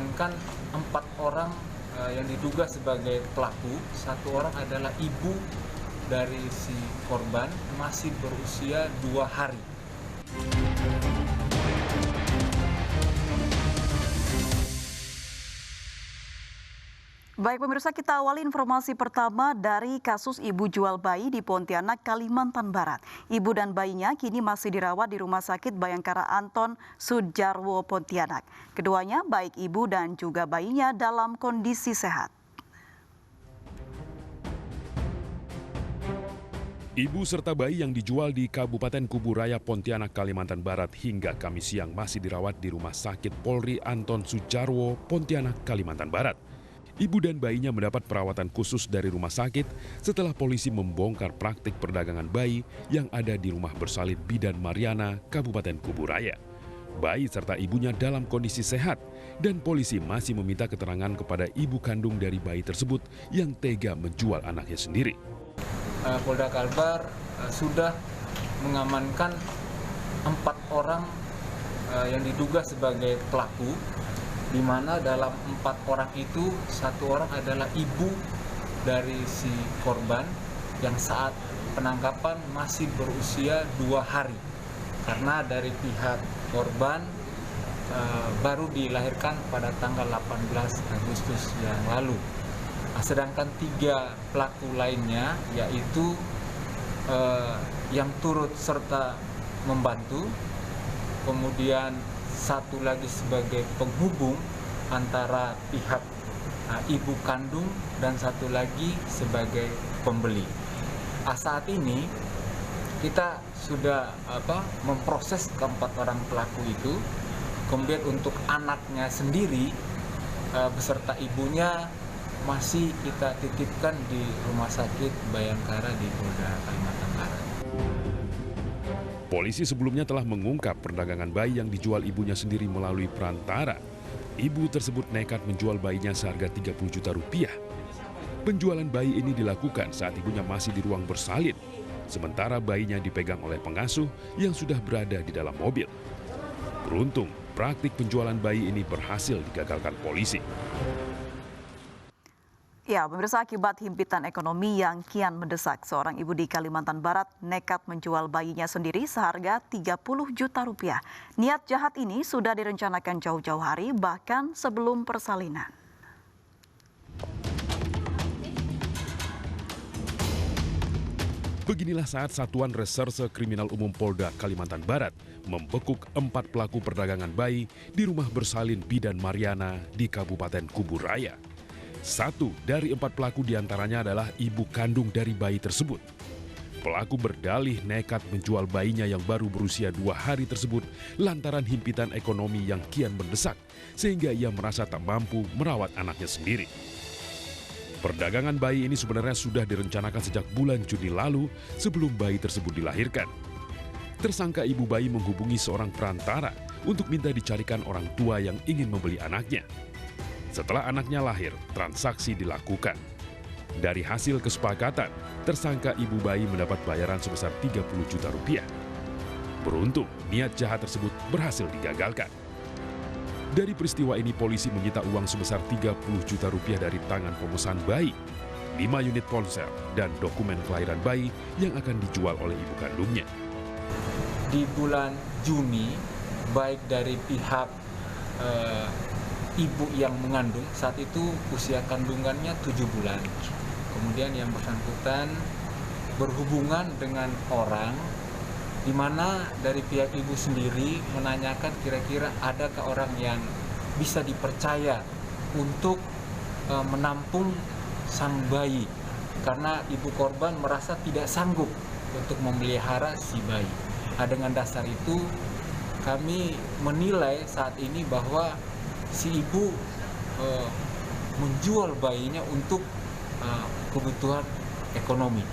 mengamankan 4 orang yang diduga sebagai pelaku. 1 orang adalah ibu dari si korban, masih berusia 2 hari. Baik pemirsa, kita awali informasi pertama dari kasus ibu jual bayi di Pontianak, Kalimantan Barat. Ibu dan bayinya kini masih dirawat di Rumah Sakit Bayangkara Anton Sudjarwo, Pontianak. Keduanya, baik ibu dan juga bayinya, dalam kondisi sehat. Ibu serta bayi yang dijual di Kabupaten Kuburaya, Pontianak, Kalimantan Barat hingga Kamis siang masih dirawat di Rumah Sakit Polri Anton Sudjarwo, Pontianak, Kalimantan Barat. Ibu dan bayinya mendapat perawatan khusus dari rumah sakit setelah polisi membongkar praktik perdagangan bayi yang ada di rumah bersalin Bidan Mariana, Kabupaten Kuburaya. Bayi serta ibunya dalam kondisi sehat dan polisi masih meminta keterangan kepada ibu kandung dari bayi tersebut yang tega menjual anaknya sendiri. Polda Kalbar sudah mengamankan 4 orang yang diduga sebagai pelaku, di mana dalam 4 orang itu 1 orang adalah ibu dari si korban yang saat penangkapan masih berusia 2 hari. Karena dari pihak korban baru dilahirkan pada tanggal 18 Agustus yang lalu. Sedangkan 3 pelaku lainnya yaitu yang turut serta membantu, kemudian 1 lagi sebagai penghubung antara pihak ibu kandung dan 1 lagi sebagai pembeli. Saat ini kita sudah memproses ke-4 orang pelaku itu. Kemudian untuk anaknya sendiri beserta ibunya masih kita titipkan di Rumah Sakit Bayangkara di Polda Kalimantan Barat. Polisi sebelumnya telah mengungkap perdagangan bayi yang dijual ibunya sendiri melalui perantara. Ibu tersebut nekat menjual bayinya seharga 30 juta rupiah. Penjualan bayi ini dilakukan saat ibunya masih di ruang bersalin, sementara bayinya dipegang oleh pengasuh yang sudah berada di dalam mobil. Beruntung, praktik penjualan bayi ini berhasil digagalkan polisi. Ya, pemirsa, akibat himpitan ekonomi yang kian mendesak, seorang ibu di Kalimantan Barat nekat menjual bayinya sendiri seharga 30 juta rupiah. Niat jahat ini sudah direncanakan jauh-jauh hari, bahkan sebelum persalinan. Beginilah saat Satuan Reserse Kriminal Umum Polda Kalimantan Barat membekuk 4 pelaku perdagangan bayi di rumah bersalin Bidan Mariana di Kabupaten Kuburaya. 1 dari 4 pelaku diantaranya adalah ibu kandung dari bayi tersebut. Pelaku berdalih nekat menjual bayinya yang baru berusia 2 hari tersebut lantaran himpitan ekonomi yang kian mendesak, sehingga ia merasa tak mampu merawat anaknya sendiri. Perdagangan bayi ini sebenarnya sudah direncanakan sejak bulan Juni lalu sebelum bayi tersebut dilahirkan. Tersangka ibu bayi menghubungi seorang perantara untuk minta dicarikan orang tua yang ingin membeli anaknya. Setelah anaknya lahir, transaksi dilakukan. Dari hasil kesepakatan, tersangka ibu bayi mendapat bayaran sebesar 30 juta rupiah. Beruntung, niat jahat tersebut berhasil digagalkan. Dari peristiwa ini, polisi menyita uang sebesar 30 juta rupiah dari tangan pemesan bayi, 5 unit ponsel, dan dokumen kelahiran bayi yang akan dijual oleh ibu kandungnya. Di bulan Juni, baik dari pihak ibu yang mengandung, saat itu usia kandungannya 7 bulan. Kemudian yang bersangkutan berhubungan dengan orang di mana dari pihak ibu sendiri menanyakan kira-kira adakah orang yang bisa dipercaya untuk menampung sang bayi, karena ibu korban merasa tidak sanggup untuk memelihara si bayi. Dengan dasar itu kami menilai saat ini bahwa si ibu menjual bayinya untuk kebutuhan ekonomi.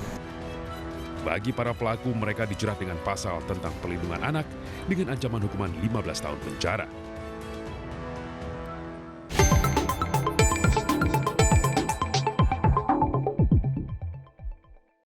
Bagi para pelaku, mereka dijerat dengan pasal tentang perlindungan anak dengan ancaman hukuman 15 tahun penjara.